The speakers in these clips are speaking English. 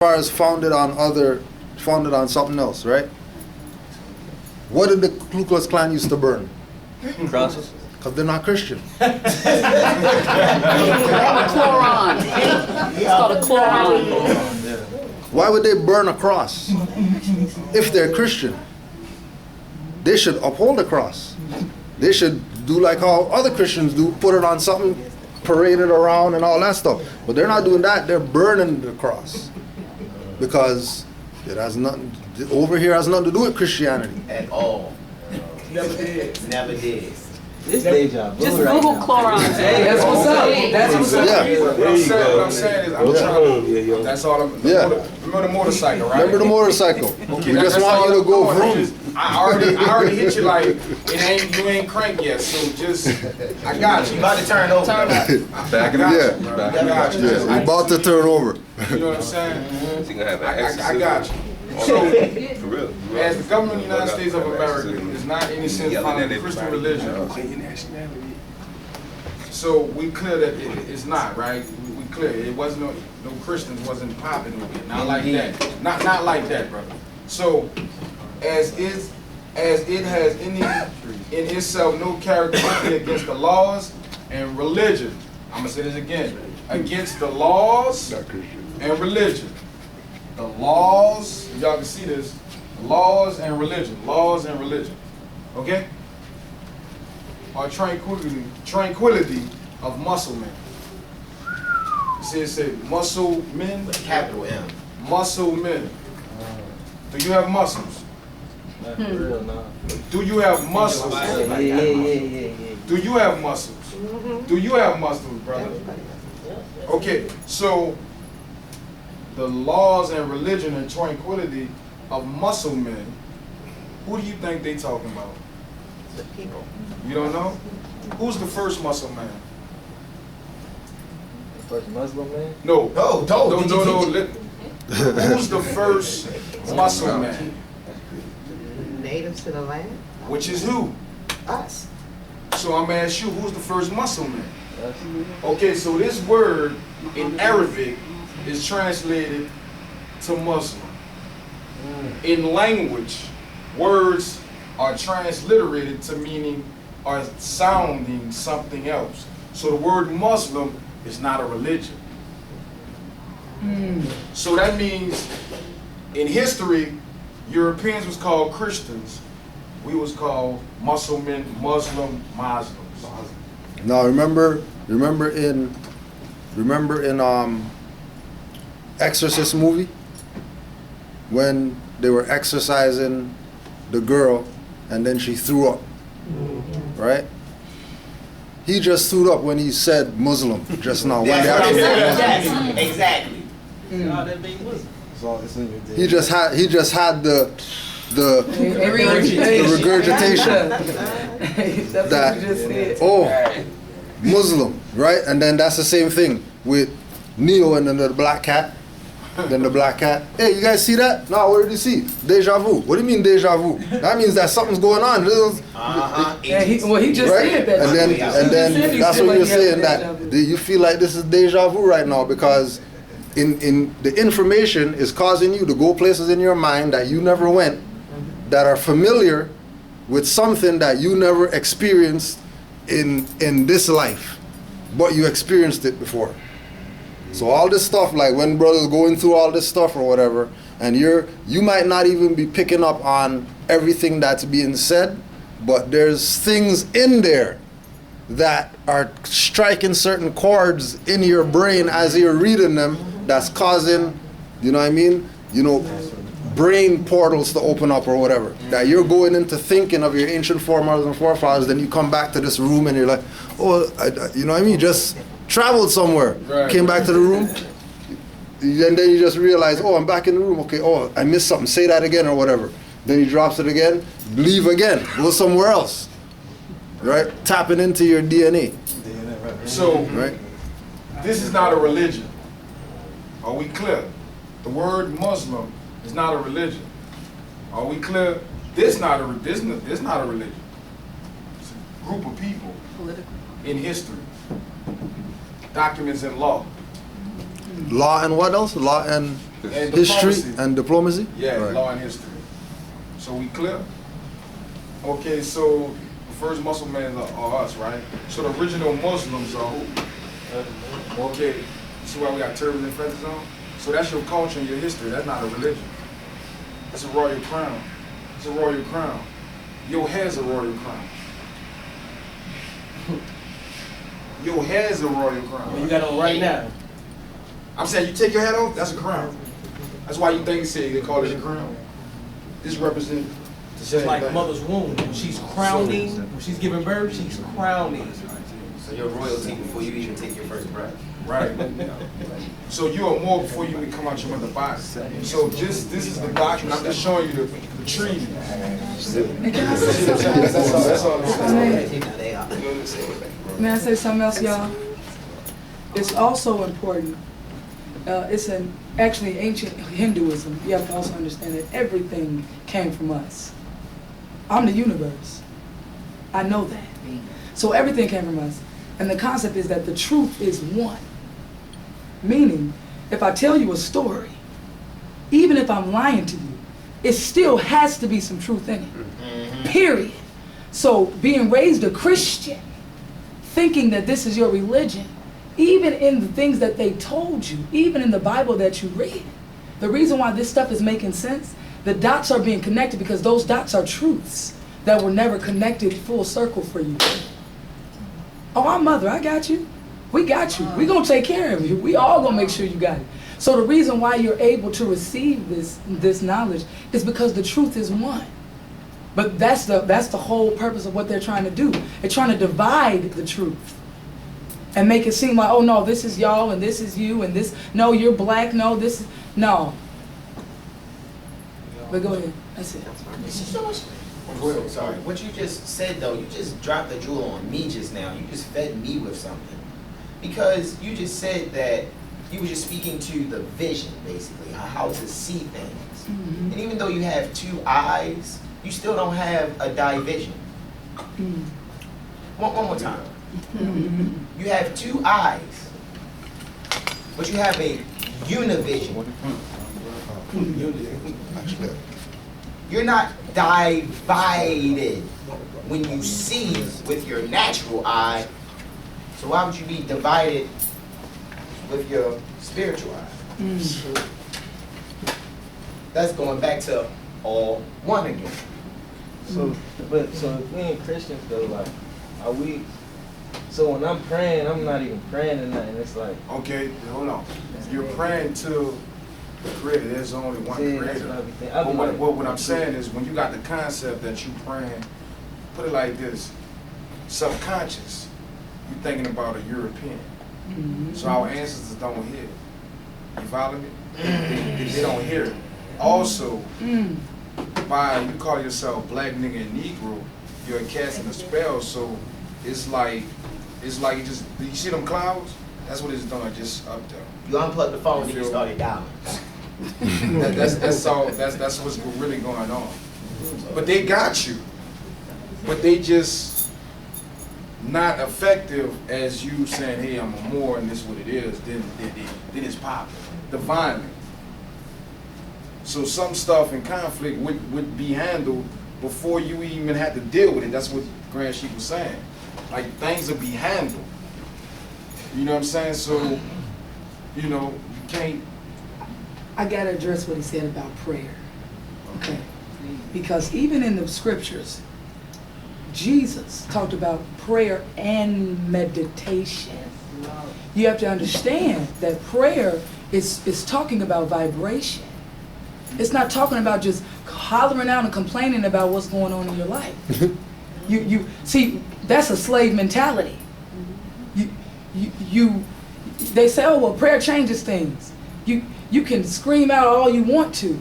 far as founded on something else, right? What did the Ku Klux Klan used to burn? Crosses. Because they're not Christian. They have a chloron. It's called a chloron. Why would they burn a cross? If they're Christian, they should uphold the cross. They should do like how other Christians do, put it on something, parade it around and all that stuff. But they're not doing that, they're burning the cross. Because it has nothing, over here has nothing to do with Christianity. At all. Never did. Never did. This deja vu Just right Google now. chloron. Hey, that's what's up. That's what's up. Yeah. What I'm saying is, I'm trying to, that's all I'm, Yeah. remember the motorcycle, right? Remember the motorcycle? Okay, We just that's want all you to I'm go doing. vroom. I already hit you like, you ain't cranked yet, so just, I got you. You about to turn over. Back in the Yeah. back I in the got you. Yeah, we're about to turn over. You know what I'm saying? You gonna have an I exorcism. got you. So, For real. as the government of the United States of America is not in any sense found in Christian religion, so we clear that it's not, right? We clear it wasn't no Christians wasn't popping with it. Not like that. Not like that, brother. So as it has in itself no characteristic against the laws and religion. I'm gonna say this again. Against the laws and religion. The laws, y'all can see this, laws and religion. Okay? Or tranquility of muscle men. It says muscle men. Capital M. Muscle men. Do you have muscles? Not for real, no. Do you have muscles? Yeah. Do you have muscles? Do you have muscles, brother? Okay, so the laws and religion and tranquility of muscle men, who do you think they talking about? The people. You don't know? Who's the first muscle man? The first Muslim man? No. No. Who's the first muscle man? Natives to the land? Which is who? Us. So I'm gonna ask you, who's the first muscle man? That's Okay, so this word in Arabic is translated to Muslim. In language, words are transliterated to meaning or sounding something else. So the word Muslim is not a religion. So that means in history, Europeans was called Christians. We was called Muslim, Muslims. Now remember in Exorcist movie when they were exorcising the girl and then she threw up, right? He just threw up when he said Muslim just now. When they That's what I'm actually saying. Yes, exactly. he just had the regurgitation that oh Muslim, right? And then that's the same thing with Neo and then the black cat. Then the black cat. Hey, you guys see that? No, what did you see? Deja vu. What do you mean deja vu? That means that something's going on. Yeah, he just Right? said that. And then that's what you're saying, that you feel like this is deja vu right now because in the information is causing you to go places in your mind that you never went, that are familiar with something that you never experienced in this life, but you experienced it before. So all this stuff, like when brothers going through all this stuff or whatever, and you might not even be picking up on everything that's being said, but there's things in there that are striking certain chords in your brain as you're reading them that's causing, you know what I mean? You know, brain portals to open up or whatever. That you're going into thinking of your ancient foremothers and forefathers, then you come back to this room and you're like, oh, you know what I mean? Just traveled somewhere, came back to the room, and then you just realize, oh, I'm back in the room. Okay, oh, I missed something. Say that again or whatever. Then he drops it again, leave again, go somewhere else, right? Tapping into your DNA. So Right? this is not a religion. Are we clear? The word Muslim is not a religion. Are we clear? This not a religion. It's a group of people in history. Documents in law. Law and what else? Law and And History diplomacy. and diplomacy? Yeah, Right. law and history. So we clear? Okay, so the first Muslim men are us, right? So the original Muslims are who? Okay, you see why we got turbans and feathers on? So that's your culture and your history. That's not a religion. It's a royal crown. It's a royal crown. Your hair's a royal crown. Your hair's a royal crown. You got on right now. I'm saying you take your hat off, that's a crown. That's why you think they call it a crown. This represents the It's same like thing. mother's womb. When she's crowning, when she's giving birth, she's crowning. So you're royalty before you even take your first breath. Right. So you are more before you even come out your mother's body. So this is the doctrine. I'm just showing you the treaty. And can I say something else? That's all I'm saying. They are. May I say something else, y'all? It's also important. It's actually ancient Hinduism. You have to also understand that everything came from us. I'm the universe. I know that. So everything came from us. And the concept is that the truth is one. Meaning, if I tell you a story, even if I'm lying to you, it still has to be some truth in it. Period. So being raised a Christian, thinking that this is your religion, even in the things that they told you, even in the Bible that you read, the reason why this stuff is making sense, the dots are being connected because those dots are truths that were never connected full circle for you. Oh, our mother, I got you. We got you. We gonna take care of you. We all gonna make sure you got it. So the reason why you're able to receive this knowledge is because the truth is one. But that's the whole purpose of what they're trying to do. They're trying to divide the truth and make it seem like, oh no, this is y'all and this is you and this, no, you're black, no, this is, no. But go ahead, that's it. Well, sorry. What you just said though, you just dropped the jewel on me just now. You just fed me with something. Because you just said that you were just speaking to the vision, basically, how to see things. And even though you have two eyes, you still don't have a division. One more time. You have two eyes, but you have a univision. You're not divided when you see with your natural eye. So why would you be divided with your spiritual eye? That's going back to all one again. So, so if we ain't Christians though, like, are we? So when I'm praying, I'm not even praying to nothing. It's like, Okay, hold on. You're praying to the Creator. There's only one see, that's Creator. what I be thinking. But what I'm saying is, when you got the concept that you praying, put it like this: subconscious. You're thinking about a European. So our ancestors don't hear. You follow me? They don't hear it. Also, by you call yourself black nigga and Negro, you're casting a spell. So it's like it just, you see them clouds? That's what it's doing, just up there. You unplug the phone and you started dialing. That's all. That's what's really going on. But they got you. But they just not effective as you saying, hey, I'm a Moor and this is what it is. Then it's popping divinely. So some stuff in conflict would be handled before you even had to deal with it. That's what Grand Sheik was saying. Like, things will be handled. You know what I'm saying? So, you know, you can't. I gotta address what he said about prayer. Okay. Because even in the scriptures, Jesus talked about prayer and meditation. You have to understand that prayer is talking about vibration. It's not talking about just hollering out and complaining about what's going on in your life. You see, that's a slave mentality. They say, oh well, prayer changes things. You can scream out all you want to,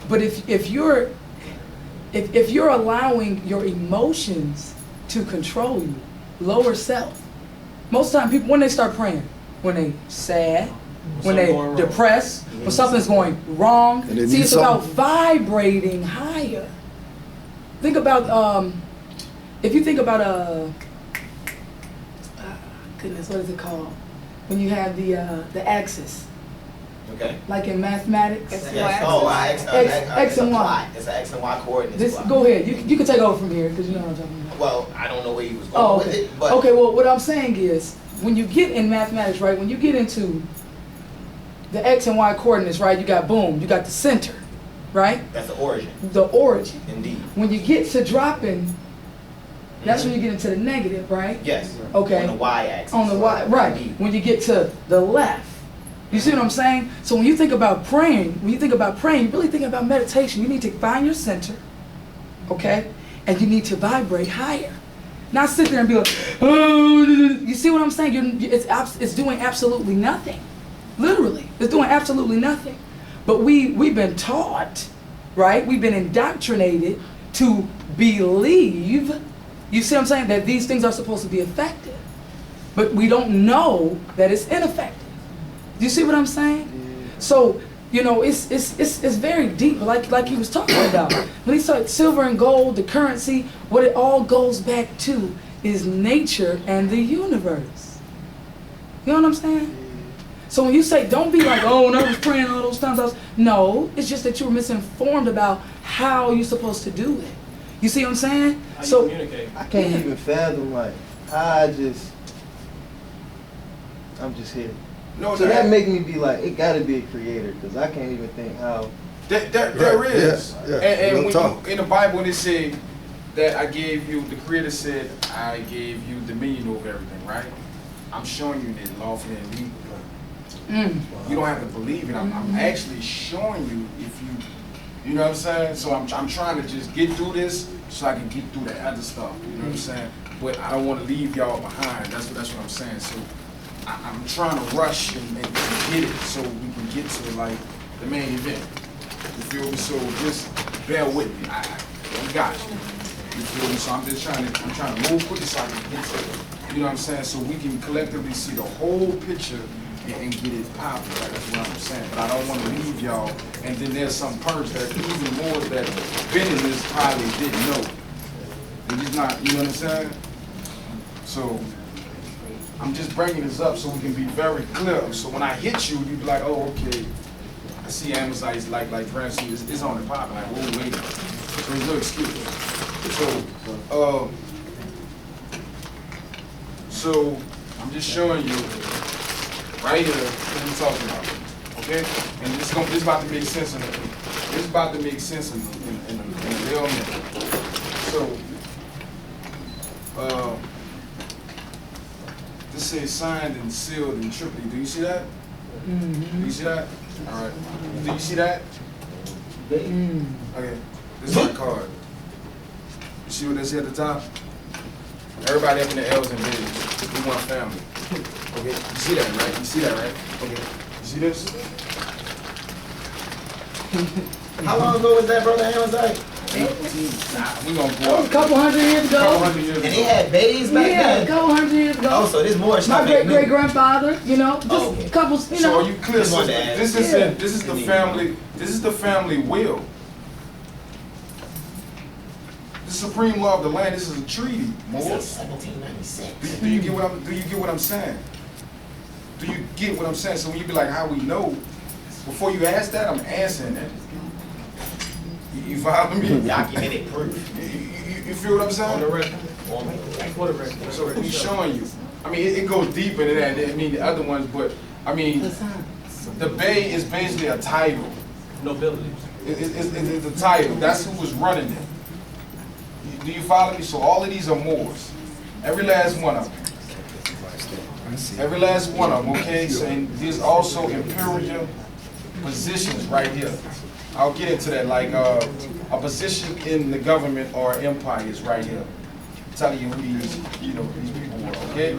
but if you're allowing your emotions to control you, lower self. Most of the time, people, when they start praying, when they sad, when they depressed, when something's going wrong. See, it's about vibrating higher. Think about, if you think about goodness, what is it called? When you have the axis, Okay. Like in mathematics. Yes. Oh, X and Y. It's an X and Y coordinates. This, plot. go ahead. You can take over from here because you know what I'm talking about. Well, I don't know where you was going Oh, with okay. it, but Okay, well, what I'm saying is, when you get in mathematics, right, when you get into the X and Y coordinates, right, you got boom, you got the center, right? that's the origin. The origin. Indeed. When you get to dropping, that's when you get into the negative, right? Yes. Okay. On the Y-axis. On the Y, right. Indeed. When you get to the left. You see what I'm saying? So when you think about praying, you're really thinking about meditation. You need to find your center, okay? And you need to vibrate higher. Not sit there and be like, oh, you see what I'm saying? It's doing absolutely nothing. Literally, it's doing absolutely nothing. But we've been taught, right? We've been indoctrinated to believe, you see what I'm saying, that these things are supposed to be effective. But we don't know that it's ineffective. Do you see what I'm saying? So, you know, it's very deep, like he was talking about. When he said silver and gold, the currency, what it all goes back to is nature and the universe. You know what I'm saying? So when you say, don't be like, oh, no, I was praying all those times. No, it's just that you were misinformed about how you're supposed to do it. You see what I'm saying? How you So communicate. I can't even fathom like how I'm just here. No, So that make me be like, it gotta be a creator, because I can't even think how. There Right, is. yeah, And real when talk. you, in the Bible, when it said that I gave you, the Creator said, I gave you dominion over everything, right? I'm showing you that lawfully and legally. You don't have to believe it. I'm actually showing you if you know what I'm saying? So I'm trying to just get through this so I can get through the other stuff. You know what I'm saying? But I don't want to leave y'all behind. That's what I'm saying. So I'm trying to rush and get it so we can get to like the main event. You feel me? So just bear with me. I got you. You feel me? So I'm trying to move quickly so I can get to it. You know what I'm saying? So we can collectively see the whole picture and get it popping. Like, that's what I'm saying. But I don't want to leave y'all. And then there's some perks that even more that been in this probably didn't know. And just not, you know what I'm saying? So I'm just bringing this up so we can be very clear. So when I hit you, you be like, oh, okay. I see Amazon's like for instance, it's on the pop. Like, whoa, wait. So there's no excuse. So I'm just showing you right here what we're talking about. Okay? And this about to make sense in a real minute. So this says signed and sealed and triple. Do you see that? Do you see that? All right. Do you see that? Okay. This is my card. You see what they say at the top? Everybody up in the L's and B's. We one family. Okay. You see that, right? You see that, right? Okay. You see this? How long ago was that, brother Amazon? 18. Nah, we gonna that go was a up. couple hundred years ago. Couple hundred years And ago. they had babies back Yeah, a then? couple hundred years ago. Oh, so this more My stuff. great grandfather, you know, just Oh, okay. couples, you So know. are you clear? Just So wanted to ask. this is Yeah. this is the family. This is the family will. The supreme law of the land. This is a treaty, Moor. This is 1796. Do you get what I'm saying? Do you get what I'm saying? So when you be like, how we know? Before you ask that, I'm answering that. You follow me? Documented proof. You feel what I'm saying? On the record. For the record. So we showing you. I mean, it goes deeper than that. I mean, the other ones, but I mean, the Bay is basically a title. Nobility. It's a title. That's who was running it. Do you follow me? So all of these are Moors. Every last one of them. Every last one of them, okay? So and there's also imperial positions right here. I'll get into that, like a position in the government or empire is right here. Telling you who these people were, okay?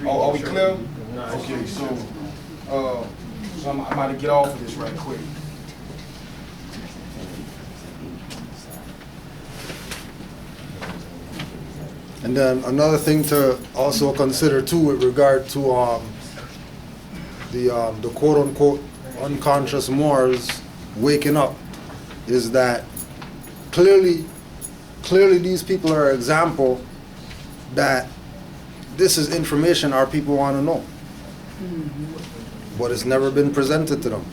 Oh, are we clear? Okay, so I'm about to get off of this right quick. And then another thing to also consider too with regard to the quote unquote unconscious Moors waking up is that clearly these people are an example that this is information our people want to know. But it's never been presented to them.